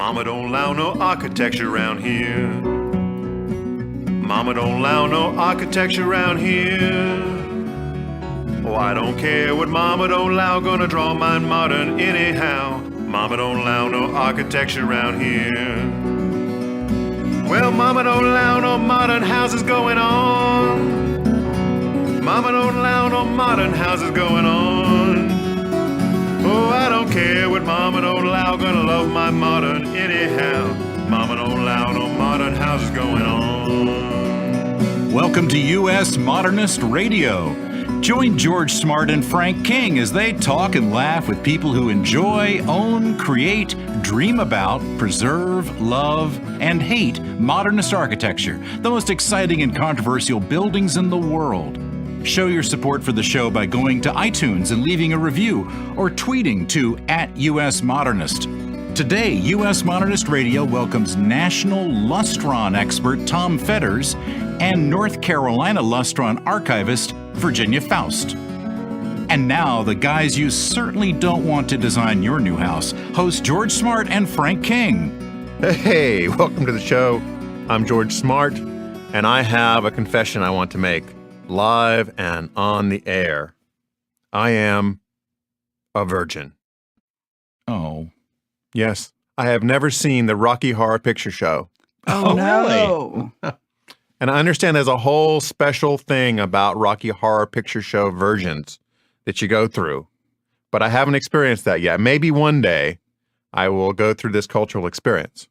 Mama don't allow no architecture around here. Mama don't allow no architecture around here. Oh, I don't care what Mama don't allow, gonna draw mine modern anyhow. Mama don't allow no architecture around here. Well, Mama don't allow no modern houses going on. Mama don't allow no modern houses going on. Oh, I don't care what Mama don't allow, gonna love my modern anyhow. Mama don't allow no modern houses going on. Welcome to US Modernist Radio. Join George Smart and Frank King as they talk and laugh with people who enjoy, own, create, dream about, preserve, love, and hate modernist architecture, the most exciting and controversial buildings in the world. Show your support for the show by going to iTunes and leaving a review or tweeting to @USModernist. Today, US Modernist Radio welcomes national Lustron expert Tom Fetters and North Carolina Lustron archivist Virginia Faust. And now, the guys you certainly don't want to design your new house, host George Smart and Frank King. Hey, welcome to the show. I'm George Smart, and I have a confession I want to make, live and on the air. I am a virgin. Oh. Yes, I have never seen the Rocky Horror Picture Show. Oh, no. Really? And I understand there's a whole special thing about Rocky Horror Picture Show versions that you go through, but I haven't experienced that yet. Maybe one day I will go through this cultural experience.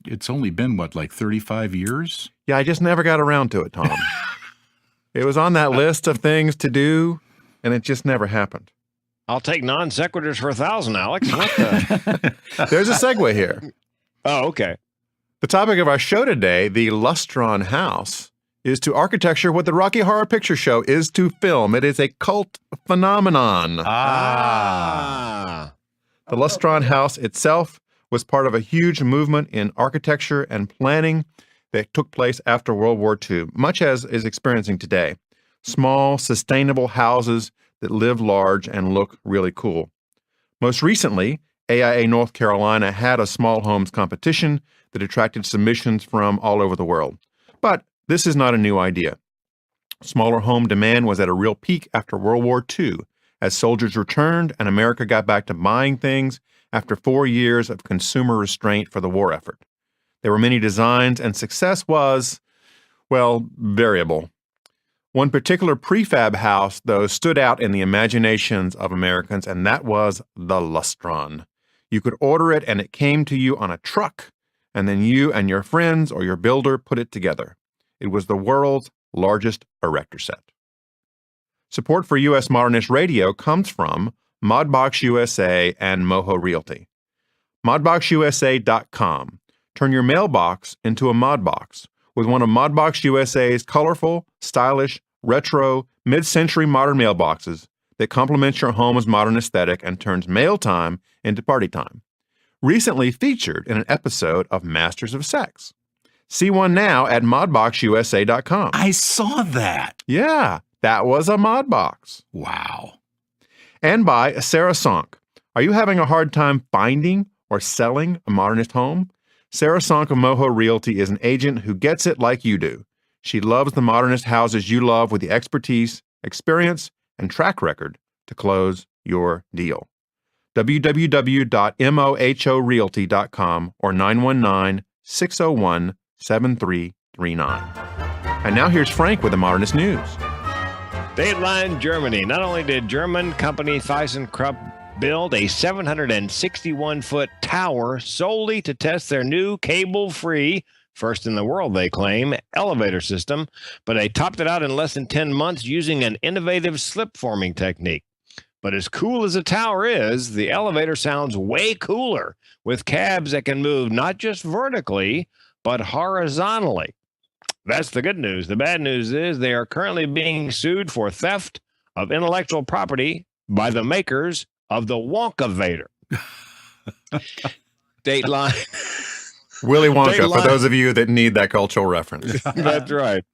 It's only been, what, like 35 years? Yeah, I just never got around to it, Tom. It was on that list of things to do, and it just never happened. I'll take non sequiturs for 1,000, Alex. What the? There's a segue here. Oh, okay. The topic of our show today, the Lustron house, is to architecture what the Rocky Horror Picture Show is to film. It is a cult phenomenon. Ah. The Lustron house itself was part of a huge movement in architecture and planning that took place after World War II, much as is experiencing today. Small, sustainable houses that live large and look really cool. Most recently, AIA North Carolina had a small homes competition that attracted submissions from all over the world. But this is not a new idea. Smaller home demand was at a real peak after World War II, as soldiers returned and America got back to buying things after 4 years of consumer restraint for the war effort. There were many designs, and success was, well, variable. One particular prefab house, though, stood out in the imaginations of Americans, and that was the Lustron. You could order it, and it came to you on a truck, and then you and your friends or your builder put it together. It was the world's largest erector set. Support for US Modernist Radio comes from Modbox USA and Moho Realty. ModboxUSA.com. Turn your mailbox into a Modbox with one of Modbox USA's colorful, stylish, retro, mid-century modern mailboxes that complements your home's modern aesthetic and turns mail time into party time. Recently featured in an episode of Masters of Sex. See one now at modboxusa.com. I saw that. Yeah, that was a Modbox. Wow. And by Sarah Sonk. Are you having a hard time finding or selling a modernist home? Sarah Sonk of Moho Realty is an agent who gets it like you do. She loves the modernist houses you love with the expertise, experience, and track record to close your deal. www.mohorealty.com or 919-601-7339. And now here's Frank with the Modernist News. Dateline Germany. Not only did German company ThyssenKrupp build a 761-foot tower solely to test their new cable-free, first in the world, they claim, elevator system, but they topped it out in less than 10 months using an innovative slip-forming technique. But as cool as a tower is, the elevator sounds way cooler, with cabs that can move not just vertically, but horizontally. That's the good news. The bad news is they are currently being sued for theft of intellectual property by the makers of the Wonkavator. Dateline. Willy Wonka, for those of you that need that cultural reference. That's right.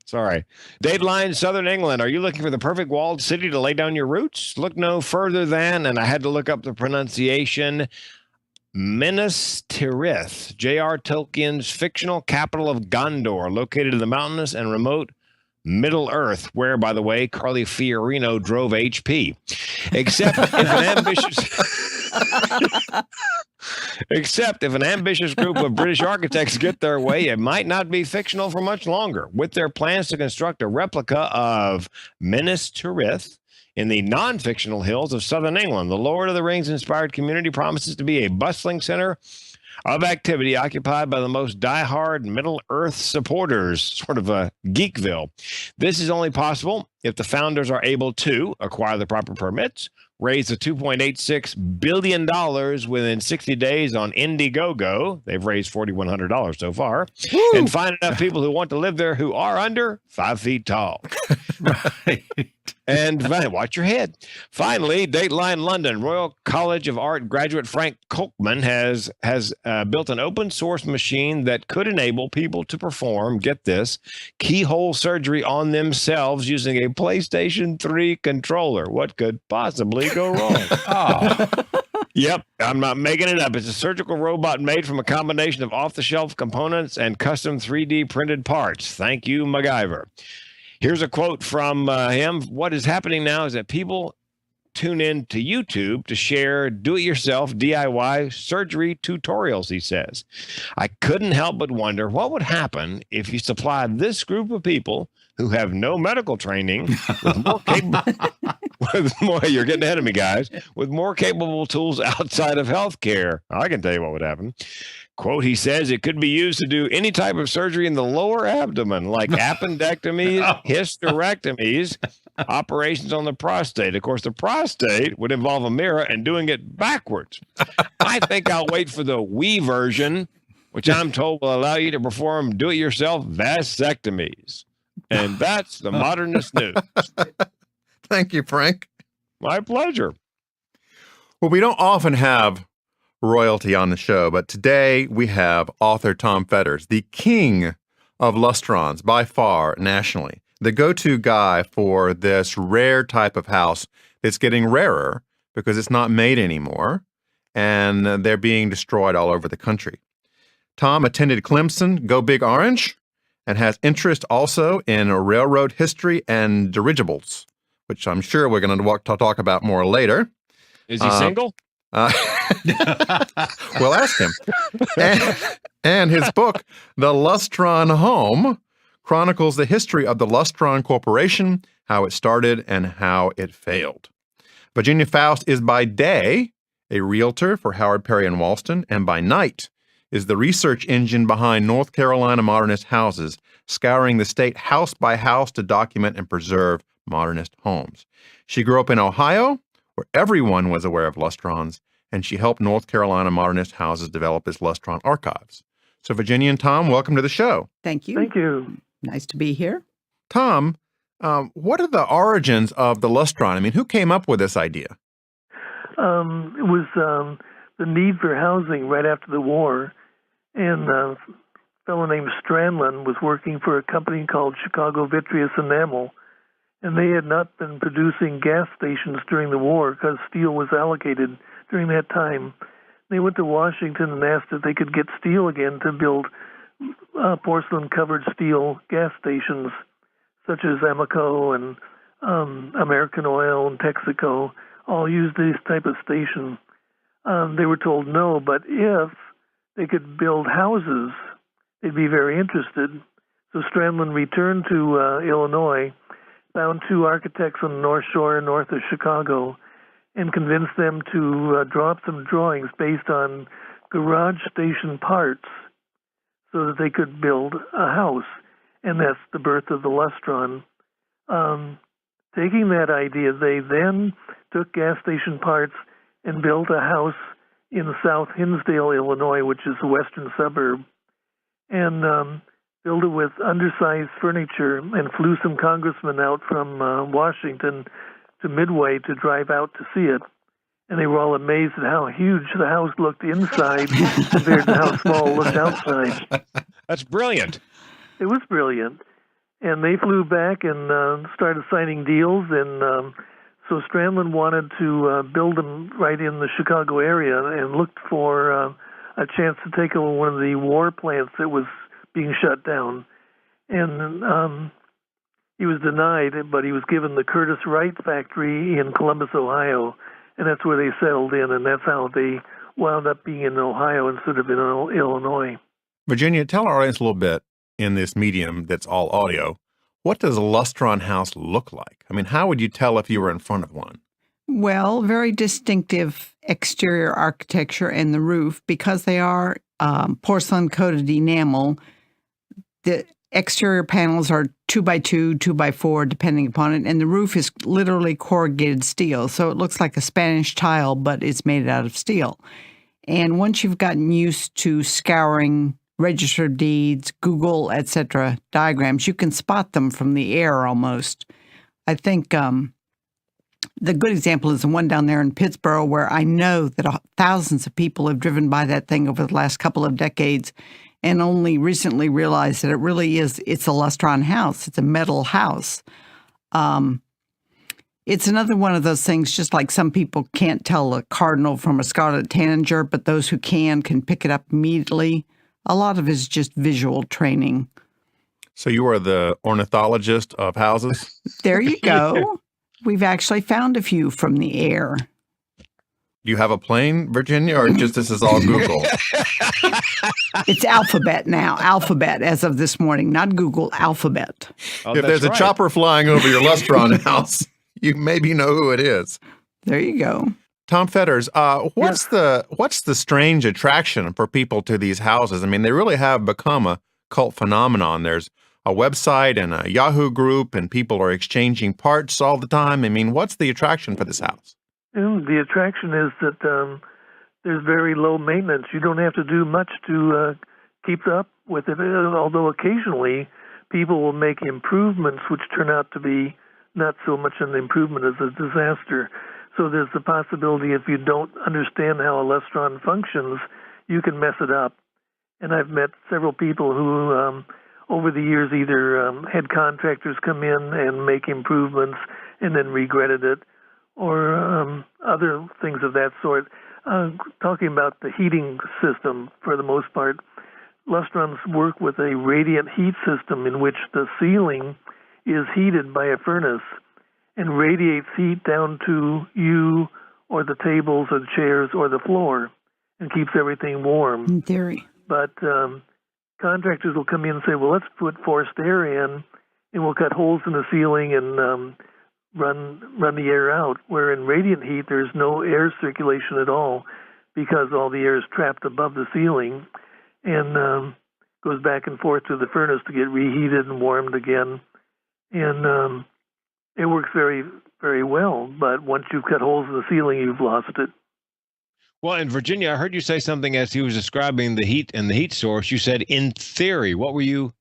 Sorry. Dateline, Southern England. Are you looking for the perfect walled city to lay down your roots? Look no further than, and I had to look up the pronunciation, Minas Tirith, J.R. Tolkien's fictional capital of Gondor, located in the mountainous and remote Middle Earth, where, by the way, Carly Fiorino drove HP. Except if an ambitious group of British architects get their way, it might not be fictional for much longer. With their plans to construct a replica of Minas Tirith in the non-fictional hills of southern England, the Lord of the Rings-inspired community promises to be a bustling center of activity occupied by the most diehard Middle-earth supporters, sort of a Geekville. This is only possible if the founders are able to acquire the proper permits, raise the $2.86 billion within 60 days on Indiegogo. They've raised $4,100 so far. Woo! And find enough people who want to live there who are under 5 feet tall. Right. And watch your head. Finally, Dateline London. Royal College of Art graduate Frank Kolkman has built an open source machine that could enable people to perform, get this, keyhole surgery on themselves using a PlayStation 3 controller. What could possibly go wrong? Oh. Yep, I'm not making it up. It's a surgical robot made from a combination of off-the-shelf components and custom 3D printed parts. Thank you, MacGyver. Here's a quote from him. What is happening now is that people tune in to YouTube to share do-it-yourself DIY surgery tutorials, he says. I couldn't help but wonder what would happen if you supplied this group of people who have no medical training with more capable, you're getting ahead of me, guys, with more capable tools outside of healthcare. I can tell you what would happen. Quote, he says it could be used to do any type of surgery in the lower abdomen, like appendectomies, hysterectomies, operations on the prostate. Of course, the prostate would involve a mirror and doing it backwards. I think I'll wait for the Wii version, which I'm told will allow you to perform do-it-yourself vasectomies. And that's the Modernist News. Thank you, Frank. My pleasure. Well, we don't often have royalty on the show, but today we have author Tom Fetters, the king of Lustrons by far nationally, the go-to guy for this rare type of house that's getting rarer because it's not made anymore, and they're being destroyed all over the country. Tom attended Clemson, Go Big Orange, and has interest also in railroad history and dirigibles, which I'm sure we're going to talk about more later. Is he single? We'll ask him. And his book, The Lustron Home, chronicles the history of the Lustron Corporation, how it started and how it failed. Virginia Faust is by day a realtor for Howard Perry and Walston, and by night is the research engine behind North Carolina modernist houses, scouring the state house by house to document and preserve modernist homes. She grew up in Ohio, where everyone was aware of Lustrons, and she helped North Carolina modernist houses develop its Lustron archives. So Virginia and Tom, welcome to the show. Thank you. Thank you. Nice to be here. Tom, what are the origins of the Lustron? I mean, who came up with this idea? It was the need for housing right after the war, and a fellow named Strandland was working for a company called Chicago Vitreous Enamel, and they had not been producing gas stations during the war because steel was allocated during that time. They went to Washington and asked if they could get steel again to build porcelain-covered steel gas stations, such as Amoco and American Oil and Texaco, all used this type of station. They were told no, but if they could build houses, they'd be very interested. So Strandland returned to Illinois, found two architects on the North Shore north of Chicago, and convinced them to draw up some drawings based on garage station parts so that they could build a house. And that's the birth of the Lustron. Taking that idea, they then took gas station parts and built a house in South Hinsdale, Illinois, which is a western suburb, and built it with undersized furniture and flew some congressmen out from Washington to Midway to drive out to see it. And they were all amazed at how huge the house looked inside compared to how small it looked outside. That's brilliant. It was brilliant. And they flew back and started signing deals and So Strandland wanted to build them right in the Chicago area and looked for a chance to take over one of the war plants that was being shut down. And he was denied, but he was given the Curtis Wright factory in Columbus, Ohio, and that's where they settled in, and that's how they wound up being in Ohio instead of in Illinois. Virginia, tell our audience a little bit in this medium that's all audio. What does a Lustron house look like? I mean, how would you tell if you were in front of one? Well, very distinctive exterior architecture and the roof, because they are porcelain-coated enamel. The exterior panels are 2x2, 2x4, depending upon it, and the roof is literally corrugated steel, so it looks like a Spanish tile, but it's made out of steel. And once you've gotten used to scouring register of deeds, Google, etc. diagrams, you can spot them from the air almost. I think the good example is the one down there in Pittsburgh, where I know that thousands of people have driven by that thing over the last couple of decades and only recently realized that it's a Lustron house. It's a metal house. It's another one of those things, just like some people can't tell a cardinal from a scarlet tanager, but those who can pick it up immediately. A lot of it is just visual training. So you are the ornithologist of houses? There you go. We've actually found a few from the air. Do you have a plane, Virginia, or just this is all Google? It's Alphabet now. Alphabet as of this morning, not Google, Alphabet. Oh, if there's a chopper flying over your Lustron house, you maybe know who it is. There you go. Tom Fetters, what's the strange attraction for people to these houses? I mean, they really have become a cult phenomenon. There's a website and a Yahoo group, and people are exchanging parts all the time. I mean, what's the attraction for this house? The attraction is that there's very low maintenance. You don't have to do much to keep up with it, although occasionally people will make improvements which turn out to be not so much an improvement as a disaster. So there's the possibility if you don't understand how a Lustron functions, you can mess it up. And I've met several people who, over the years, either had contractors come in and make improvements and then regretted it, or other things of that sort. Talking about the heating system, for the most part, Lustrons work with a radiant heat system in which the ceiling is heated by a furnace and radiates heat down to you or the tables or the chairs or the floor and keeps everything warm. In theory. But contractors will come in and say, well, let's put forced air in, and we'll cut holes in the ceiling and run the air out, where in radiant heat there's no air circulation at all because all the air is trapped above the ceiling and goes back and forth to the furnace to get reheated and warmed again. And it works very, very well, but once you've cut holes in the ceiling, you've lost it. Well, in Virginia, I heard you say something as he was describing the heat and the heat source. You said, in theory. What were you?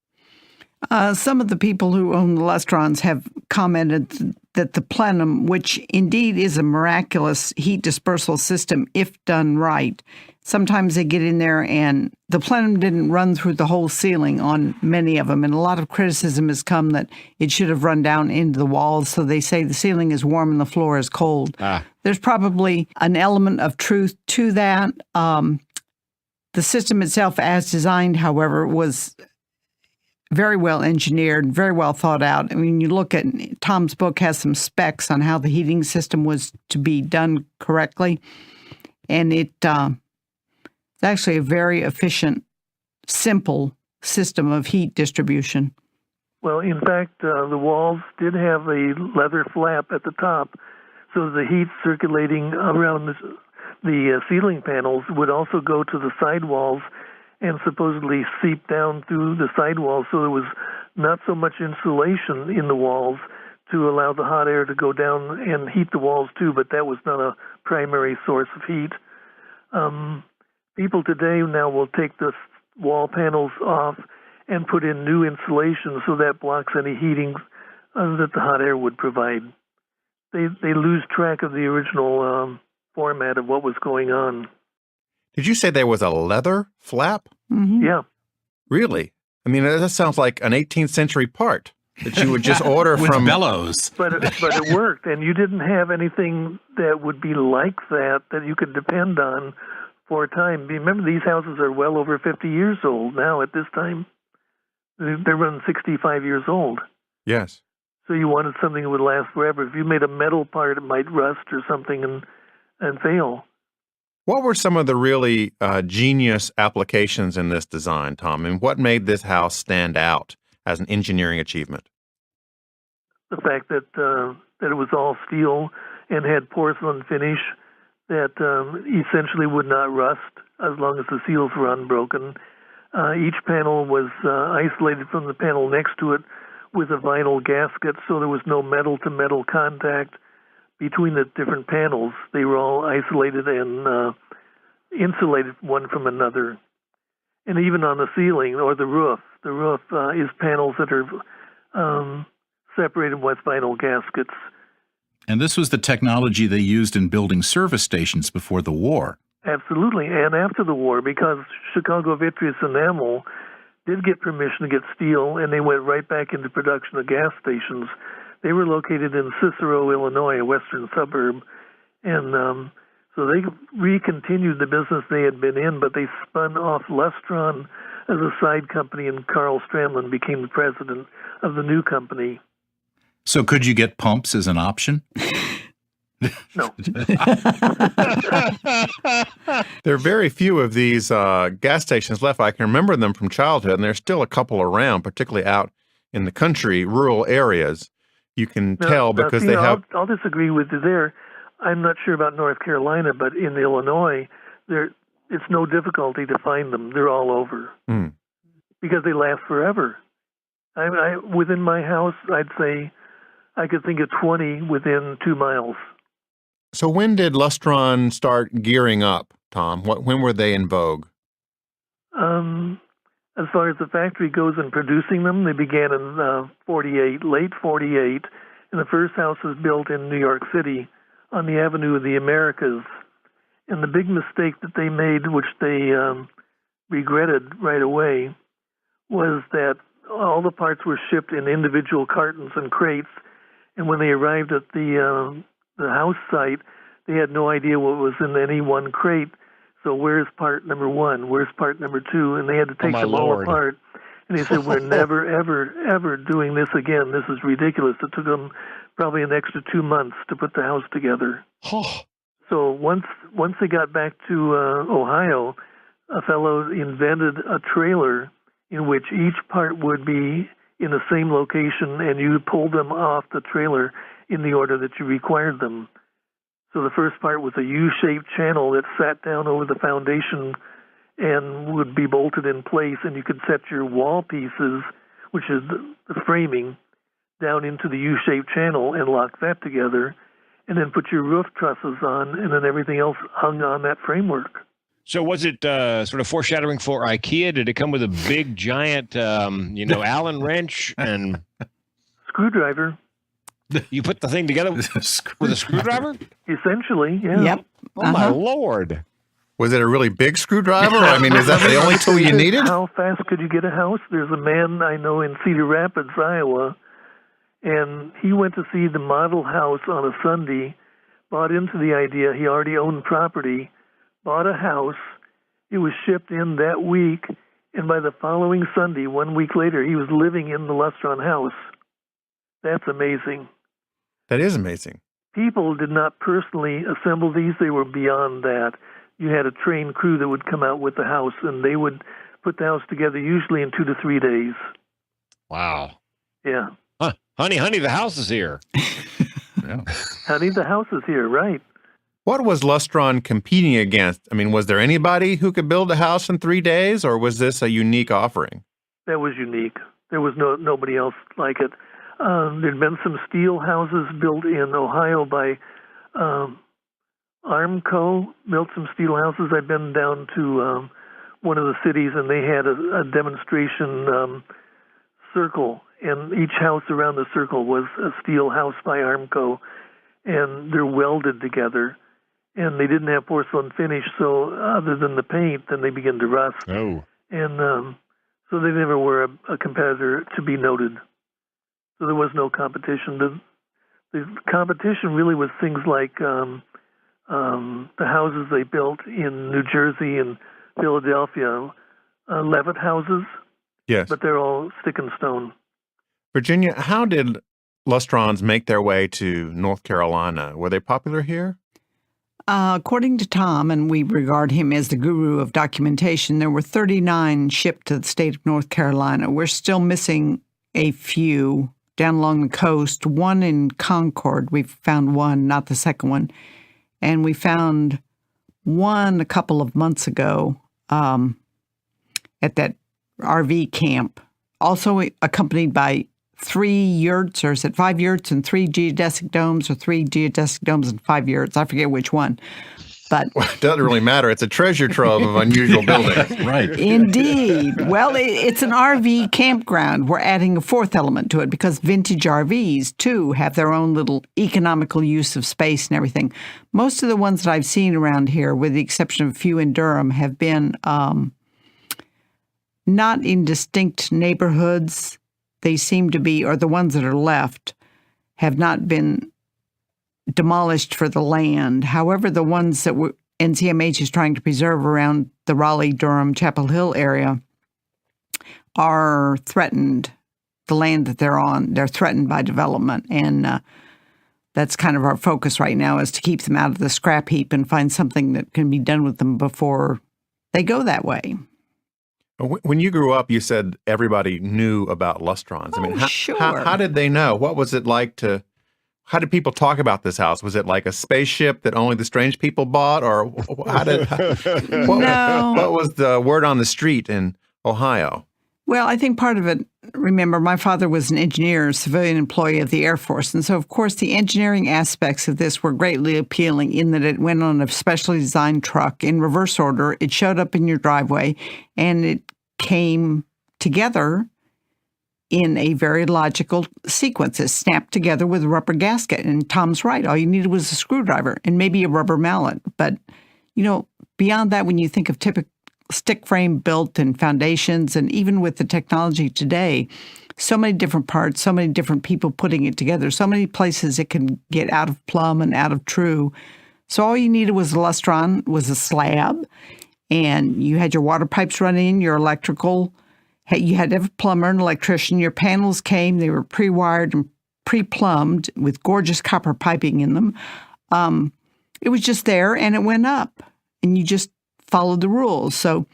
Some of the people who own the Lustrons have commented that the plenum, which indeed is a miraculous heat dispersal system if done right, sometimes they get in there and the plenum didn't run through the whole ceiling on many of them. And a lot of criticism has come that it should have run down into the walls. So they say the ceiling is warm and the floor is cold. There's probably an element of truth to that. The system itself as designed, however, was very well engineered, very well thought out. I mean, you look at Tom's book has some specs on how the heating system was to be done correctly. And it's actually a very efficient, simple system of heat distribution. Well, in fact, the walls did have a leather flap at the top, so the heat circulating around the ceiling panels would also go to the sidewalls and supposedly seep down through the sidewalls, so there was not so much insulation in the walls to allow the hot air to go down and heat the walls too, but that was not a primary source of heat. People today now will take the wall panels off and put in new insulation so that blocks any heating that the hot air would provide. They lose track of the original format of what was going on. Did you say there was a leather flap? Mm-hmm. Yeah. Really? I mean, that sounds like an 18th century part. that you would just order with from bellows. But it worked, and you didn't have anything that would be like that you could depend on for a time. Remember, these houses are well over 50 years old now at this time. They're running 65 years old. Yes. So you wanted something that would last forever. If you made a metal part, it might rust or something and fail. What were some of the really genius applications in this design, Tom? And what made this house stand out as an engineering achievement? The fact that it was all steel and had porcelain finish that essentially would not rust as long as the seals were unbroken. Each panel was isolated from the panel next to it with a vinyl gasket, so there was no metal-to-metal contact between the different panels. They were all isolated and insulated one from another. And even on the ceiling or the roof is panels that are separated with vinyl gaskets. And this was the technology they used in building service stations before the war. Absolutely, and after the war, because Chicago Vitreous Enamel did get permission to get steel, and they went right back into production of gas stations. They were located in Cicero, Illinois, a western suburb, and so they re-continued the business they had been in, but they spun off Lustron as a side company, and Carl Strandland became the president of the new company. So could you get pumps as an option? No. There are very few of these gas stations left. I can remember them from childhood, and there's still a couple around, particularly out in the country, rural areas. You can tell because they have... I'll disagree with you there. I'm not sure about North Carolina, but in Illinois, it's no difficulty to find them. They're all over because they last forever. Within my house, I'd say I could think of 20 within 2 miles. So when did Lustron start gearing up, Tom? When were they in vogue? As far as the factory goes in producing them, they began in 48, late 48, and the first house was built in New York City on the Avenue of the Americas. And the big mistake that they made, which they regretted right away, was that all the parts were shipped in individual cartons and crates, and when they arrived at the house site, they had no idea what was in any one crate. So where's part number 1? Where's part number 2? And they had to take them all apart. And they said, we're never, ever, ever doing this again. This is ridiculous. It took them probably an extra 2 months to put the house together. So once they got back to Ohio, a fellow invented a trailer in which each part would be in the same location, and you pulled them off the trailer in the order that you required them. So the first part was a U-shaped channel that sat down over the foundation and would be bolted in place, and you could set your wall pieces, which is the framing, down into the U-shaped channel and lock that together, and then put your roof trusses on, and then everything else hung on that framework. So was it sort of foreshadowing for IKEA? Did it come with a big, giant, Allen wrench and screwdriver? You put the thing together with a screwdriver? Essentially, yeah. Yep. Oh, my Lord. Was it a really big screwdriver? I mean, is that the only tool you needed? How fast could you get a house? There's a man I know in Cedar Rapids, Iowa, and he went to see the model house on a Sunday, bought into the idea. He already owned property, bought a house. It was shipped in that week, and by the following Sunday, 1 week later, he was living in the Lustron house. That's amazing. That is amazing. People did not personally assemble these. They were beyond that. You had a trained crew that would come out with the house, and they would put the house together usually in 2 to 3 days. Wow. Yeah. Huh. Honey, the house is here. Yeah. Honey, the house is here, right. What was Lustron competing against? I mean, was there anybody who could build a house in 3 days, or was this a unique offering? That was unique. There was nobody else like it. There'd been some steel houses built in Ohio by Armco, built some steel houses. I've been down to one of the cities, and they had a demonstration circle, and each house around the circle was a steel house by Armco, and they're welded together, and they didn't have porcelain finish, so other than the paint, then they begin to rust. Oh. And so they never were a competitor to be noted. So there was no competition. The competition really was things like the houses they built in New Jersey and Philadelphia, Levitt houses, Yes. but they're all stick and stone. Virginia, how did Lustrons make their way to North Carolina? Were they popular here? According to Tom, and we regard him as the guru of documentation, there were 39 shipped to the state of North Carolina. We're still missing a few down along the coast, one in Concord. We found one, not the second one. And we found one a couple of months ago at that RV camp, also accompanied by 3 yurts, or is it 5 yurts and 3 geodesic domes, or 3 geodesic domes and 5 yurts? I forget which one. But Well, it doesn't really matter. It's a treasure trove of unusual buildings. Right. indeed. Well, it's an RV campground. We're adding a fourth element to it because vintage RVs, too, have their own little economical use of space and everything. Most of the ones that I've seen around here, with the exception of a few in Durham, have been not in distinct neighborhoods. They seem to be, or the ones that are left, have not been demolished for the land. However, the ones that NCMH is trying to preserve around the Raleigh, Durham, Chapel Hill area are threatened. The land that they're on, they're threatened by development. And that's kind of our focus right now, is to keep them out of the scrap heap and find something that can be done with them before they go that way. When you grew up, you said everybody knew about Lustrons. Sure. How did they know? What was it like how did people talk about this house? Was it like a spaceship that only the strange people bought? Or what was the word on the street in Ohio? Well, I think part of it, remember, my father was an engineer, civilian employee of the Air Force. And so, of course, the engineering aspects of this were greatly appealing in that it went on a specially designed truck in reverse order. It showed up in your driveway, and it came together in a very logical sequence. It snapped together with a rubber gasket. And Tom's right. All you needed was a screwdriver and maybe a rubber mallet. But, beyond that, when you think of typical stick frame built and foundations, and even with the technology today, so many different parts, so many different people putting it together, so many places it can get out of plumb and out of true. So all you needed was a Lustron, was a slab, and you had your water pipes running, your electrical. You had to have a plumber and electrician. Your panels came, they were pre-wired and pre-plumbed with gorgeous copper piping in them. It was just there, and it went up, and you just followed the rules. So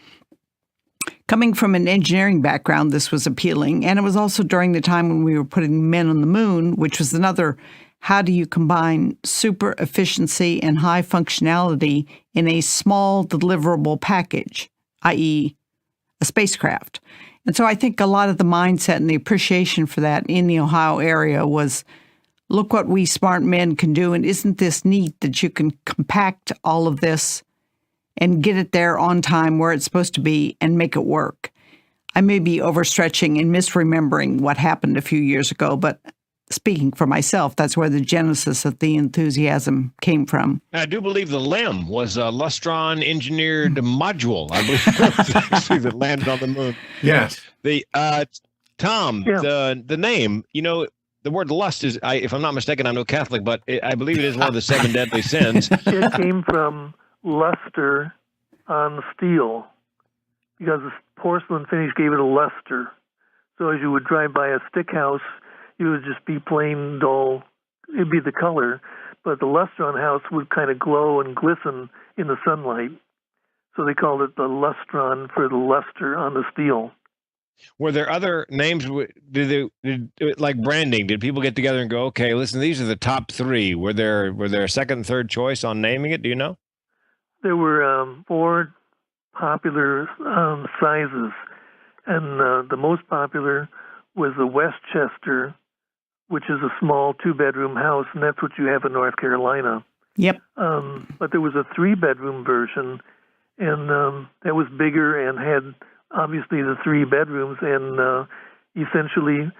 coming from an engineering background, this was appealing. And it was also during the time when we were putting men on the moon, which was another, how do you combine super efficiency and high functionality in a small deliverable package, i.e. a spacecraft? And so I think a lot of the mindset and the appreciation for that in the Ohio area was, look what we smart men can do. And isn't this neat that you can compact all of this and get it there on time where it's supposed to be and make it work? I may be overstretching and misremembering what happened a few years ago, but speaking for myself, that's where the genesis of the enthusiasm came from. I do believe the LEM was a Lustron engineered module. I believe it was actually that landed on the moon. Yes. Tom, Yeah. the name, the word lust is, if I'm not mistaken, I'm no Catholic, but I believe it is one of the 7 deadly sins. It came from luster on steel, because the porcelain finish gave it a luster. So as you would drive by a stick house, it would just be plain dull. It'd be the color, but the Lustron house would kind of glow and glisten in the sunlight. So they called it the Lustron for the luster on the steel. Were there other names? Like branding? Did people get together and go, okay, listen, these are the top 3? Were there a second and third choice on naming it? Do you know? There were 4 popular sizes, and the most popular was the Westchester, which is a small 2-bedroom house, and that's what you have in North Carolina. Yep. But there was a 3-bedroom version, and that was bigger and had obviously the 3 bedrooms, and essentially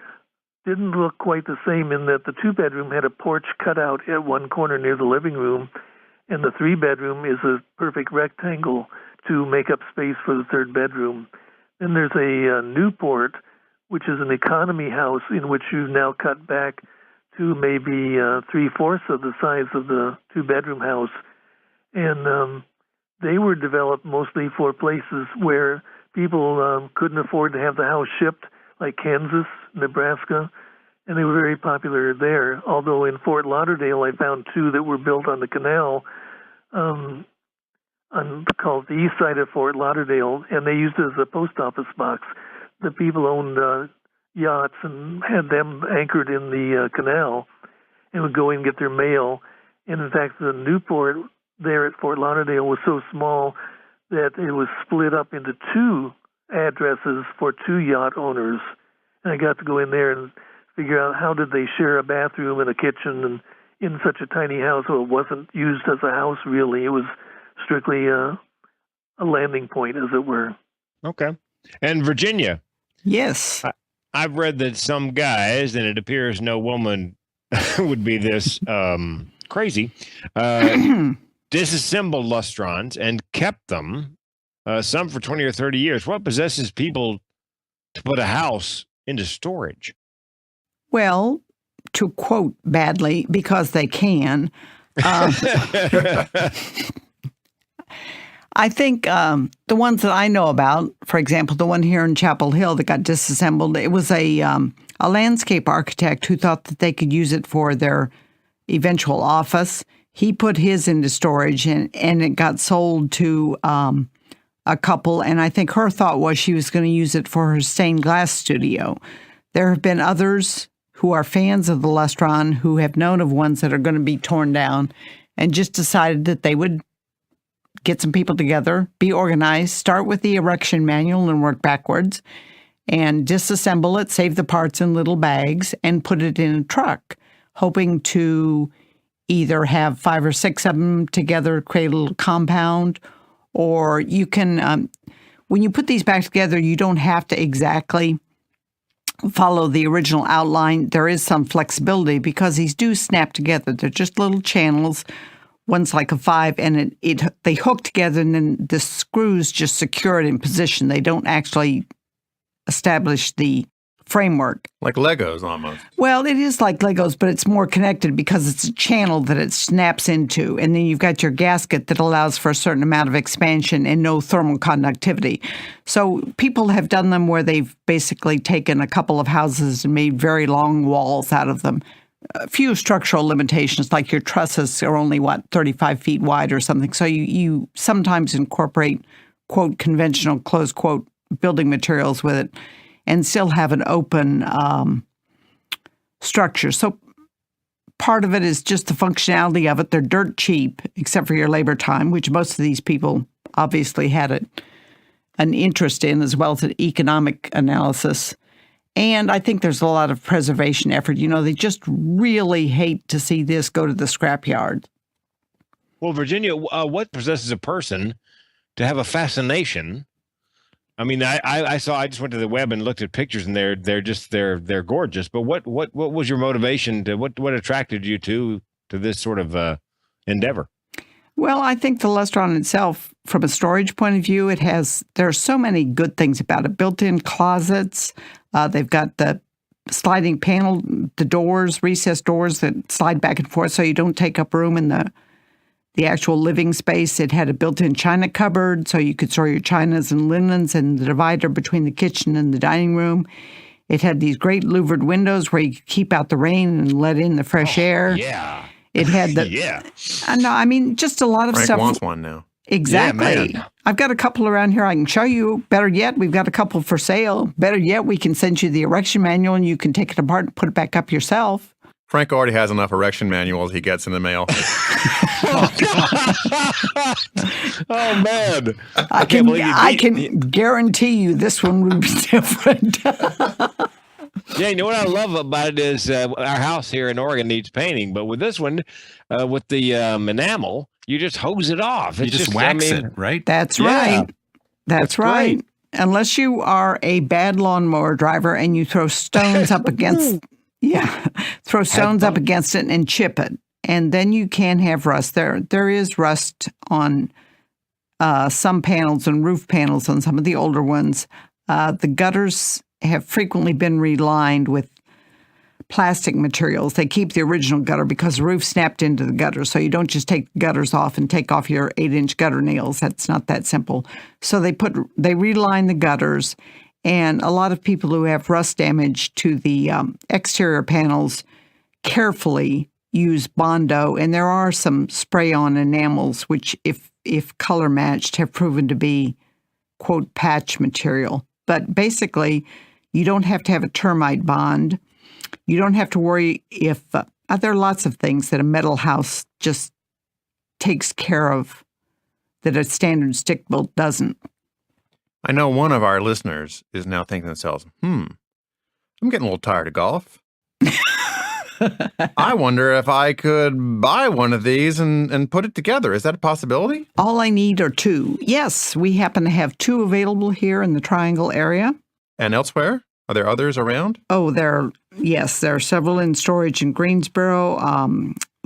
didn't look quite the same in that the 2-bedroom had a porch cut out at one corner near the living room, and the 3-bedroom is a perfect rectangle to make up space for the 3rd bedroom. Then there's a Newport, which is an economy house in which you now cut back to maybe 3/4 of the size of the two-bedroom house. And they were developed mostly for places where people couldn't afford to have the house shipped, like Kansas, Nebraska, and they were very popular there. Although in Fort Lauderdale, I found two that were built on the canal, called the east side of Fort Lauderdale, and they used it as a post office box. The people owned yachts and had them anchored in the canal and would go in and get their mail. And in fact, the Newport there at Fort Lauderdale was so small that it was split up into two addresses for two yacht owners. And I got to go in there and figure out how did they share a bathroom and a kitchen and in such a tiny house. So it wasn't used as a house, really. It was strictly a landing point, as it were. Okay. And Virginia. Yes. I've read that some guys, and it appears no woman would be this crazy, disassembled Lustrons and kept them, some for 20 or 30 years. What possesses people to put a house into storage? Well, to quote badly, because they can. I think the ones that I know about, for example, the one here in Chapel Hill that got disassembled, it was a landscape architect who thought that they could use it for their eventual office. He put his into storage, and it got sold to a couple, and I think her thought was she was going to use it for her stained glass studio. There have been others who are fans of the Lustron who have known of ones that are going to be torn down and just decided that they would get some people together, be organized, start with the erection manual and work backwards, and disassemble it, save the parts in little bags, and put it in a truck, hoping to either have 5 or 6 of them together, create a little compound, or you can, when you put these back together, you don't have to exactly follow the original outline. There is some flexibility because these do snap together. They're just little channels. One's like a 5, and they hook together, and then the screws just secure it in position. They don't actually establish the framework. Like Legos almost. Well, it is like Legos, but it's more connected because it's a channel that it snaps into. And then you've got your gasket that allows for a certain amount of expansion and no thermal conductivity. So people have done them where they've basically taken a couple of houses and made very long walls out of them. A few structural limitations, like your trusses are only, 35 feet wide or something. So you sometimes incorporate, quote, conventional, close quote, building materials with it and still have an open structure. So part of it is just the functionality of it. They're dirt cheap, except for your labor time, which most of these people obviously had an interest in, as well as an economic analysis. And I think there's a lot of preservation effort. You know, they just really hate to see this go to the scrapyard. Well, Virginia, what possesses a person to have a fascination? I mean, I just went to the web and looked at pictures, and they're gorgeous. But what was your motivation to what attracted you to this sort of endeavor? Well, I think the Lustron itself, from a storage point of view, there are so many good things about it. Built-in closets. They've got the sliding panel, the doors, recessed doors that slide back and forth so you don't take up room in the actual living space. It had a built-in china cupboard so you could store your chinas and linens, and the divider between the kitchen and the dining room. It had these great louvered windows where you could keep out the rain and let in the fresh air. Yeah. It had the... Yeah. No, I mean, just a lot of Frank stuff. wants one now. Exactly. Yeah, I've got a couple around here I can show you. Better yet, we've got a couple for sale. Better yet, we can send you the erection manual and you can take it apart and put it back up yourself. Frank already has enough erection manuals he gets in the mail. Oh, man. I can guarantee you this one would be different. Yeah, you know what I love about it is our house here in Oregon needs painting, but with this one, with the enamel, you just hose it off. You just wax it, right? That's Yeah. right. That's right. great. Unless you are a bad lawnmower driver and you throw stones up against, throw stones up against it and chip it, and then you can have rust. There is rust on some panels and roof panels on some of the older ones. The gutters have frequently been relined with plastic materials. They keep the original gutter because the roof snapped into the gutter. So you don't just take the gutters off and take off your 8-inch gutter nails. That's not that simple. So they reline the gutters, and a lot of people who have rust damage to the exterior panels carefully use Bondo, and there are some spray-on enamels which, if color matched, have proven to be, quote, patch material. But basically, you don't have to have a termite bond. You don't have to worry if there are lots of things that a metal house just takes care of that a standard stick built doesn't. I know one of our listeners is now thinking to themselves, I'm getting a little tired of golf. I wonder if I could buy one of these and put it together. Is that a possibility? All I need are 2. Yes, we happen to have 2 available here in the Triangle area. And elsewhere? Are there others around? Oh, there are several in storage in Greensboro.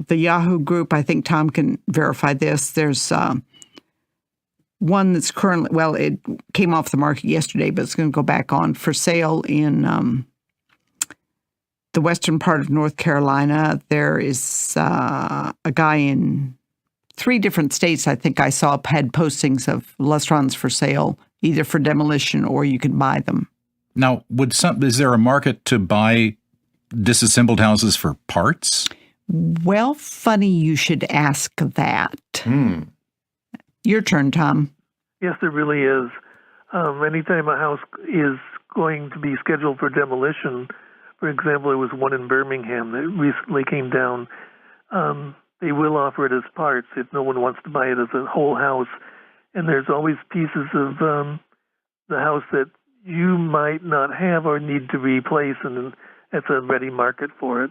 The Yahoo group, I think Tom can verify this. There's one that's currently, it came off the market yesterday, but it's going to go back on for sale in the western part of North Carolina. There is a guy in 3 different states, I think I saw, had postings of Lustrons for sale, either for demolition or you can buy them. Now, is there a market to buy disassembled houses for parts? Well, funny you should ask that. Your turn, Tom. Yes, there really is. Anytime a house is going to be scheduled for demolition, for example, there was one in Birmingham that recently came down, they will offer it as parts if no one wants to buy it as a whole house. And there's always pieces of the house that you might not have or need to replace, and it's a ready market for it.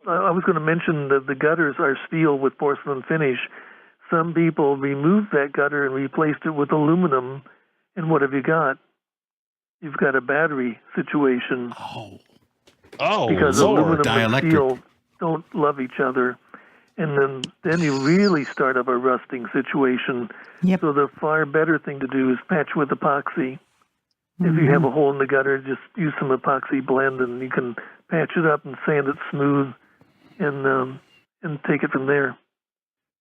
I was going to mention that the gutters are steel with porcelain finish. Some people removed that gutter and replaced it with aluminum, and what have you got? You've got a battery situation. Because aluminum and steel don't love each other. And then you really start up a rusting situation. Yep. So the far better thing to do is patch with epoxy. If you have a hole in the gutter, just use some epoxy blend, and you can patch it up and sand it smooth, and take it from there.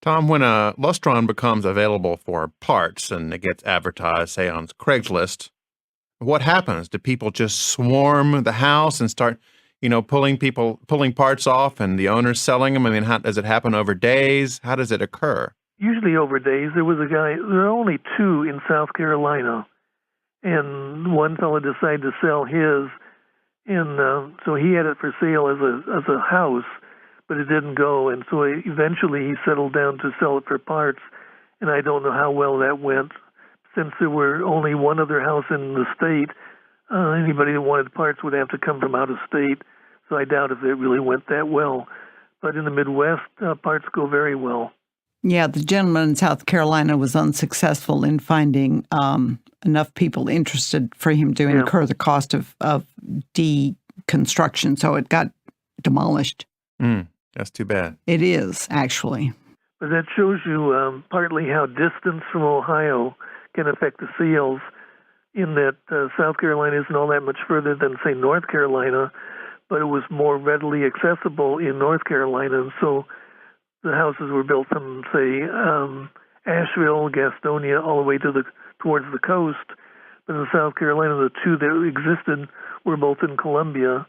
Tom, when a Lustron becomes available for parts and it gets advertised, say on Craigslist, what happens? Do people just swarm the house and start, pulling parts off, and the owner's selling them? I mean, how does it happen over days? How does it occur? Usually over days. There was a guy. There are only 2 in South Carolina. And one fellow decided to sell his, and so he had it for sale as a house, but it didn't go. And so eventually he settled down to sell it for parts. And I don't know how well that went, since there were only one other house in the state. Anybody that wanted parts would have to come from out of state. So I doubt if it really went that well. But in the Midwest, parts go very well. Yeah, the gentleman in South Carolina was unsuccessful in finding enough people interested for him to incur the cost of deconstruction, so it got demolished. That's too bad. It is, actually. But that shows you partly how distance from Ohio can affect the sales, in that South Carolina isn't all that much further than, say, North Carolina, but it was more readily accessible in North Carolina, and so the houses were built from, say, Asheville, Gastonia, all the way towards the coast. But in South Carolina, the 2 that existed were both in Columbia,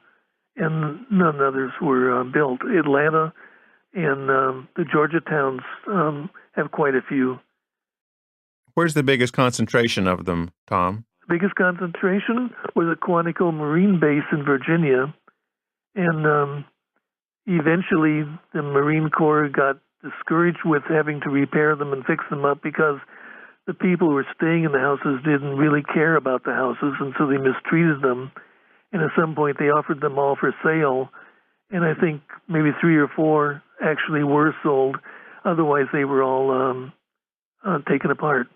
and none others were built. Atlanta and the Georgia towns have quite a few. Where's the biggest concentration of them, Tom? The biggest concentration was at Quantico Marine Base in Virginia, and eventually, the Marine Corps got discouraged with having to repair them and fix them up because the people who were staying in the houses didn't really care about the houses, and so they mistreated them. And at some point, they offered them all for sale, and I think maybe 3 or 4 actually were sold. Otherwise, they were all taken apart.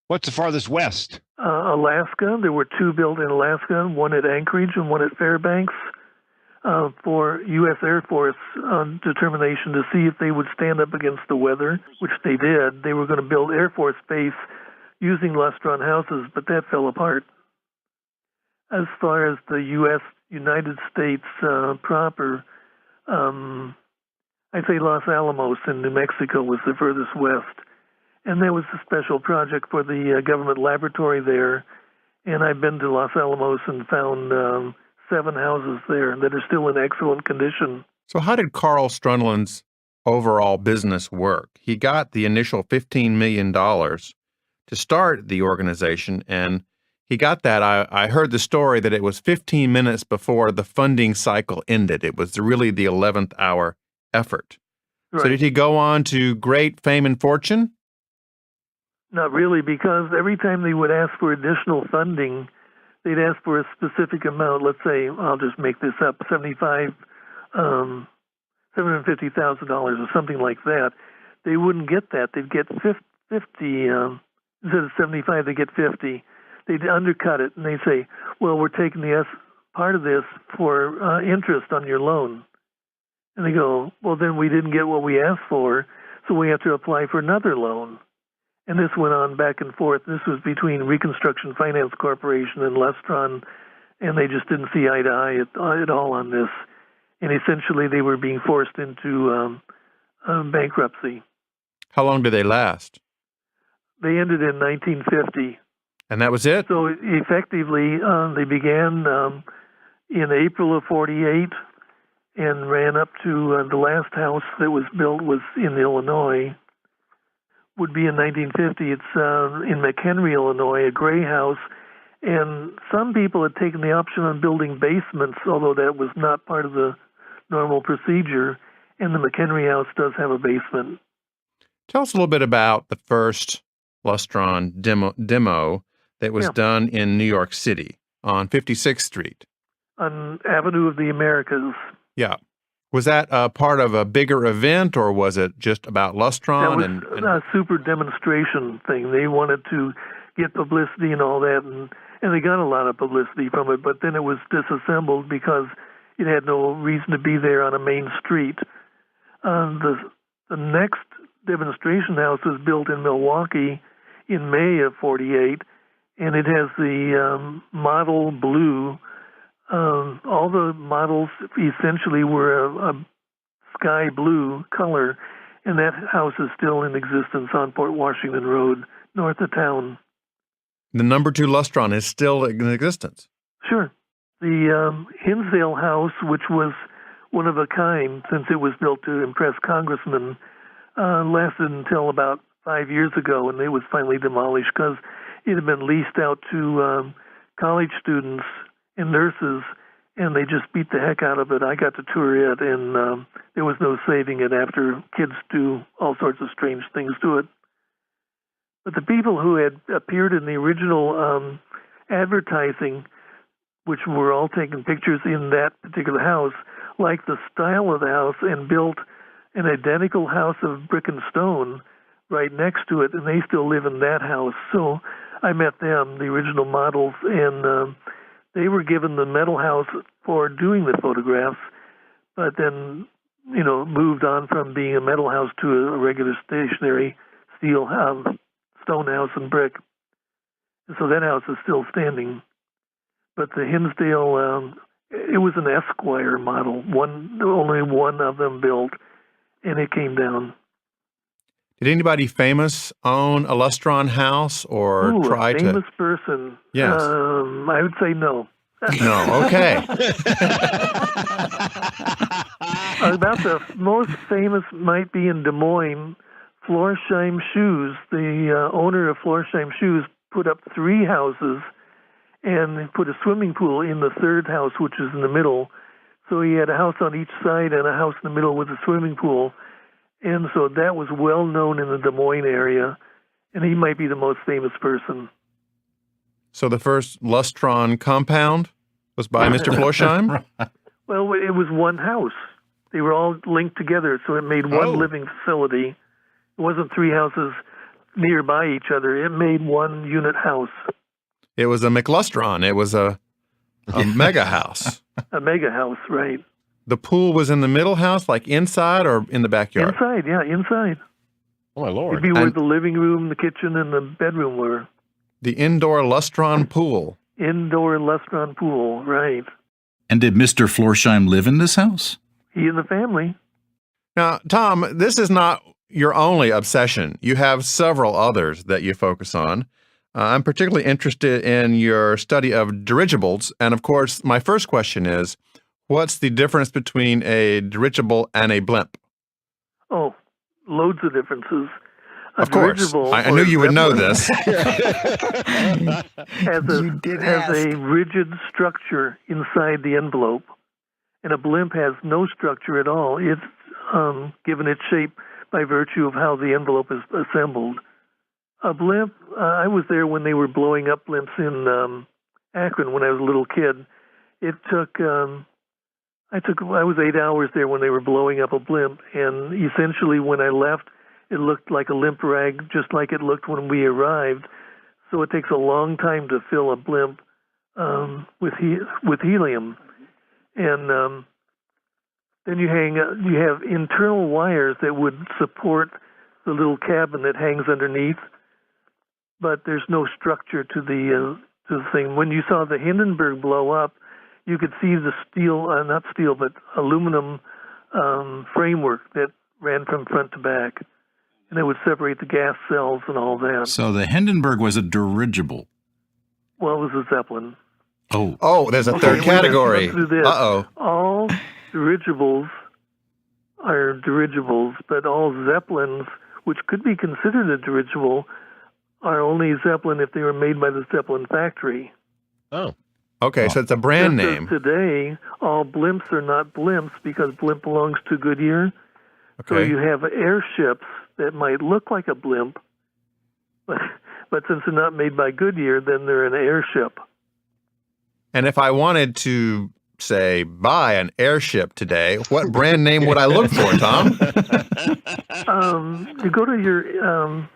What's the farthest west? Alaska. There were 2 built in Alaska, one at Anchorage and one at Fairbanks. For U.S. Air Force determination to see if they would stand up against the weather, which they did. They were going to build Air Force Base using Lustron houses, but that fell apart. as far as the United States proper, I'd say Los Alamos in New Mexico was the furthest west. And there was a special project for the government laboratory there. And I've been to Los Alamos and found 7 houses there that are still in excellent condition. So how did Carl Strunland's overall business work? He got the initial $15 million to start the organization, and he got that. I heard the story that it was 15 minutes before the funding cycle ended. It was really the 11th hour effort. Right. So did he go on to great fame and fortune? Not really, because every time they would ask for additional funding, they'd ask for a specific amount. Let's say, I'll just make this up, $750,000 or something like that. They wouldn't get that. They'd get 50, instead of 75, they get 50. They'd undercut it, and they'd say, well, we're taking the part of this for interest on your loan. And they go, well, then we didn't get what we asked for, so we have to apply for another loan. And this went on back and forth. This was between Reconstruction Finance Corporation and Lustron, and they just didn't see eye to eye at all on this. And essentially, they were being forced into bankruptcy. How long did they last? They ended in 1950. And that was it? So effectively, they began in April of 48 and ran up to the last house that was built was in Illinois. Would be in 1950. It's in McHenry, Illinois, a gray house. And some people had taken the option on building basements, although that was not part of the normal procedure. And the McHenry house does have a basement. Tell us a little bit about the first Lustron demo that was done in New York City on 56th Street. On Avenue of the Americas. Yeah. Was that part of a bigger event, or was it just about Lustron? That was a super demonstration thing. They wanted to get publicity and all that, and they got a lot of publicity from it, but then it was disassembled because it had no reason to be there on a main street. The next demonstration house was built in Milwaukee in May of 48, and it has the model blue. All the models essentially were a sky blue color, and that house is still in existence on Port Washington Road, north of town. The number 2 Lustron is still in existence? Sure. The Hinsdale house, which was one of a kind since it was built to impress congressmen, lasted until about 5 years ago, and it was finally demolished because it had been leased out to college students and nurses, and they just beat the heck out of it. I got to tour it, and there was no saving it after kids do all sorts of strange things to it. But the people who had appeared in the original advertising, which were all taking pictures in that particular house, liked the style of the house and built an identical house of brick and stone right next to it, and they still live in that house. So I met them, the original models, and they were given the metal house for doing the photographs, but then, moved on from being a metal house to a regular stationary steel house, stone house and brick. And so that house is still standing. But the Hinsdale, it was an Esquire model, only one of them built, and it came down. Did anybody famous own a Lustron house or try to? A famous person? Yes. I would say no. No, okay. About the most famous might be in Des Moines, Florsheim Shoes. The owner of Florsheim Shoes put up 3 houses and put a swimming pool in the third house, which is in the middle. So he had a house on each side and a house in the middle with a swimming pool. And so that was well known in the Des Moines area, and he might be the most famous person. So the first Lustron compound was by Mr. Florsheim? Well, it was one house. They were all linked together, so it made one living facility. It wasn't 3 houses nearby each other. It made one unit house. It was a McLustron. It was a mega house. A mega house, right. The pool was in the middle house, like inside or in the backyard? Inside, yeah, inside. Oh, my Lord. It'd be where the living room, the kitchen, and the bedroom were. The indoor Lustron pool. Indoor Lustron pool, right. And did Mr. Florsheim live in this house? He and the family. Now, Tom, this is not your only obsession. You have several others that you focus on. I'm particularly interested in your study of dirigibles. And of course, my first question is, what's the difference between a dirigible and a blimp? Oh, loads of differences. Of course. I knew you would know this. has a rigid structure inside the envelope, and a blimp has no structure at all. It's given its shape by virtue of how the envelope is assembled. A blimp, I was there when they were blowing up blimps in Akron when I was a little kid. It took, I was 8 hours there when they were blowing up a blimp, and essentially when I left, it looked like a limp rag, just like it looked when we arrived. So it takes a long time to fill a blimp with helium, and then you have internal wires that would support the little cabin that hangs underneath, but there's no structure to the thing. When you saw the Hindenburg blow up, you could see the not steel, but aluminum framework that ran from front to back. And it would separate the gas cells and all that. So the Hindenburg was a dirigible. Well, it was a Zeppelin. Oh, there's a third category. Uh-oh. All dirigibles are dirigibles, but all Zeppelins, which could be considered a dirigible, are only Zeppelin if they were made by the Zeppelin factory. Oh. Okay, so it's a brand name. Today, all blimps are not blimps because blimp belongs to Goodyear. Okay. So you have airships that might look like a blimp, but since they're not made by Goodyear, then they're an airship. And if I wanted to, say, buy an airship today, what brand name would I look for, Tom? You go to your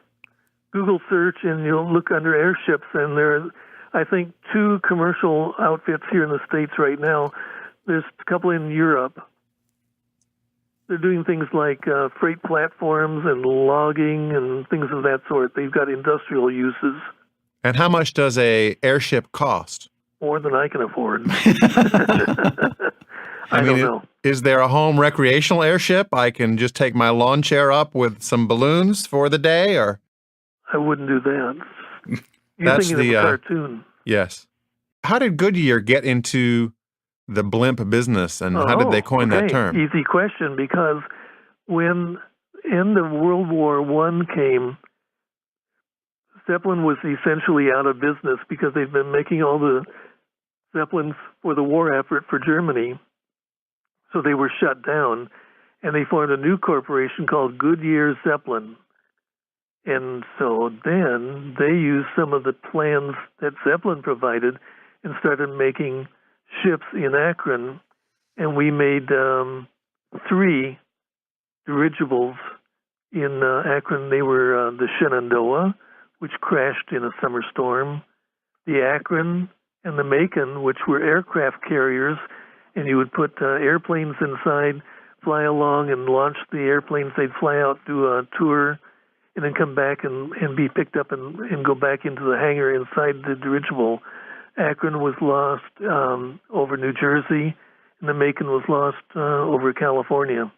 Google search and you'll look under airships, and there are, I think, 2 commercial outfits here in the States right now. There's a couple in Europe. They're doing things like freight platforms and logging and things of that sort. They've got industrial uses. And how much does a airship cost? More than I can afford. I don't know. Is there a home recreational airship? I can just take my lawn chair up with some balloons for the day, or? I wouldn't do that. You're That's thinking of a cartoon. Yes. How did Goodyear get into the blimp business, and how did they coin that term? Easy question, because when end of World War I came, Zeppelin was essentially out of business because they've been making all the Zeppelins for the war effort for Germany. So they were shut down, and they formed a new corporation called Goodyear Zeppelin. And so then they used some of the plans that Zeppelin provided and started making ships in Akron, and we made 3 dirigibles in Akron. They were the Shenandoah, which crashed in a summer storm, the Akron, and the Macon, which were aircraft carriers, and you would put airplanes inside, fly along and launch the airplanes. They'd fly out, do a tour, and then come back and be picked up and go back into the hangar inside the dirigible. Akron was lost over New Jersey, and the Macon was lost over California.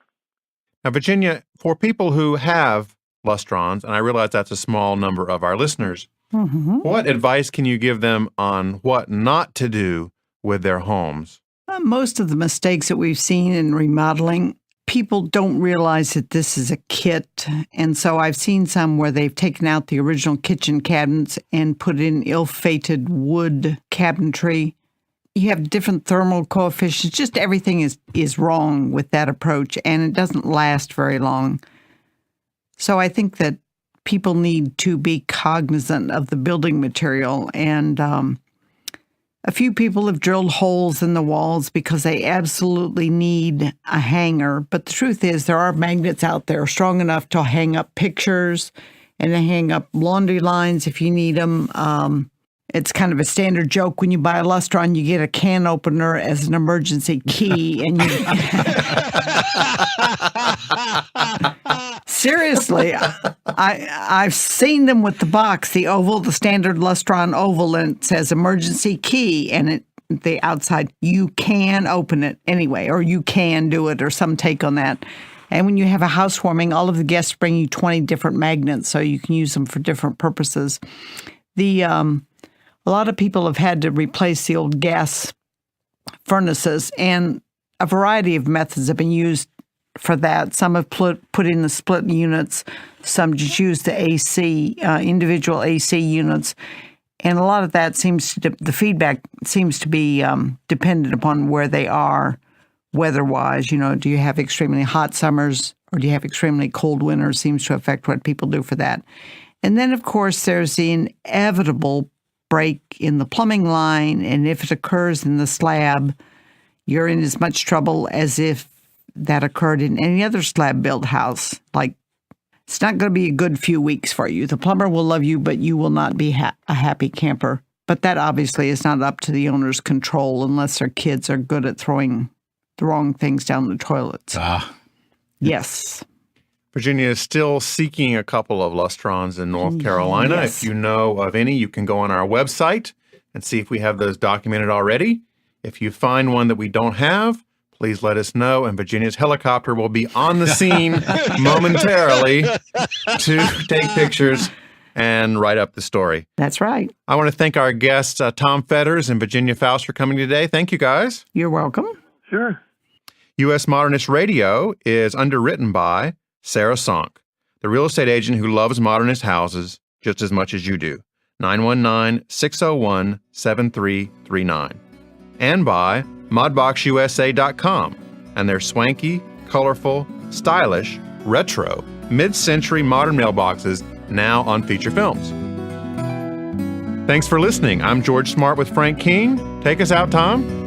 Now, Virginia, for people who have Lustrons, and I realize that's a small number of our listeners, what advice can you give them on what not to do with their homes? Most of the mistakes that we've seen in remodeling, people don't realize that this is a kit. And so I've seen some where they've taken out the original kitchen cabinets and put in ill-fated wood cabinetry. You have different thermal coefficients. Just everything is wrong with that approach, and it doesn't last very long. So I think that people need to be cognizant of the building material. And a few people have drilled holes in the walls because they absolutely need a hanger. But the truth is there are magnets out there strong enough to hang up pictures and to hang up laundry lines if you need them. It's kind of a standard joke. When you buy a Lustron, you get a can opener as an emergency key. And Seriously, I've seen them with the box, the oval, the standard Lustron oval, and it says emergency key, and the outside, you can open it anyway, or you can do it, or some take on that. And when you have a housewarming, all of the guests bring you 20 different magnets, so you can use them for different purposes. A lot of people have had to replace the old gas furnaces, and a variety of methods have been used for that. Some have put in the split units, some just use the AC, individual AC units. And a lot of that the feedback seems to be dependent upon where they are weather-wise. Do you have extremely hot summers or do you have extremely cold winters? Seems to affect what people do for that. And then, of course, there's the inevitable break in the plumbing line, and if it occurs in the slab, you're in as much trouble as if that occurred in any other slab-built house. Like, it's not going to be a good few weeks for you. The plumber will love you, but you will not be a happy camper. But that obviously is not up to the owner's control unless their kids are good at throwing the wrong things down the toilets. Yes. Virginia is still seeking a couple of Lustrons in North Carolina. Yes. If you know of any, you can go on our website and see if we have those documented already. If you find one that we don't have, please let us know, and Virginia's helicopter will be on the scene momentarily to take pictures and write up the story. That's right. I want to thank our guests, Tom Fetters and Virginia Faust, for coming today. Thank you, guys. You're welcome. Sure. US Modernist Radio is underwritten by Sarah Sonk, the real estate agent who loves modernist houses just as much as you do. 919-601-7339. And by ModboxUSA.com and their swanky, colorful, stylish, retro, mid-century modern mailboxes now on feature films. Thanks for listening. I'm George Smart with Frank King. Take us out, Tom.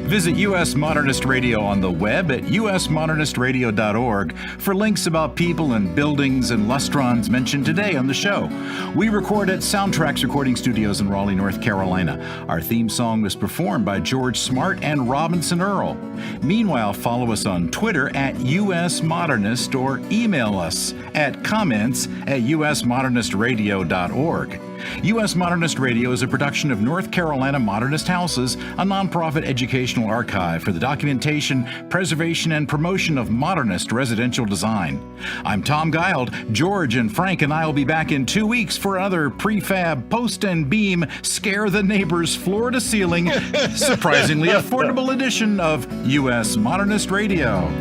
Visit US Modernist Radio on the web at usmodernistradio.org for links about people and buildings and lustrons mentioned today on the show. We record at Soundtracks Recording Studios in Raleigh, North Carolina. Our theme song was performed by George Smart and Robinson Earl. Meanwhile, follow us on Twitter at US Modernist or email us at comments@usmodernistradio.org. US Modernist Radio is a production of North Carolina Modernist Houses, a nonprofit educational archive for the documentation, preservation, and promotion of modernist residential design. I'm Tom Guild. George and Frank and I will be back in 2 weeks for another prefab, post and beam, scare the neighbors floor to ceiling, surprisingly affordable edition of US Modernist Radio.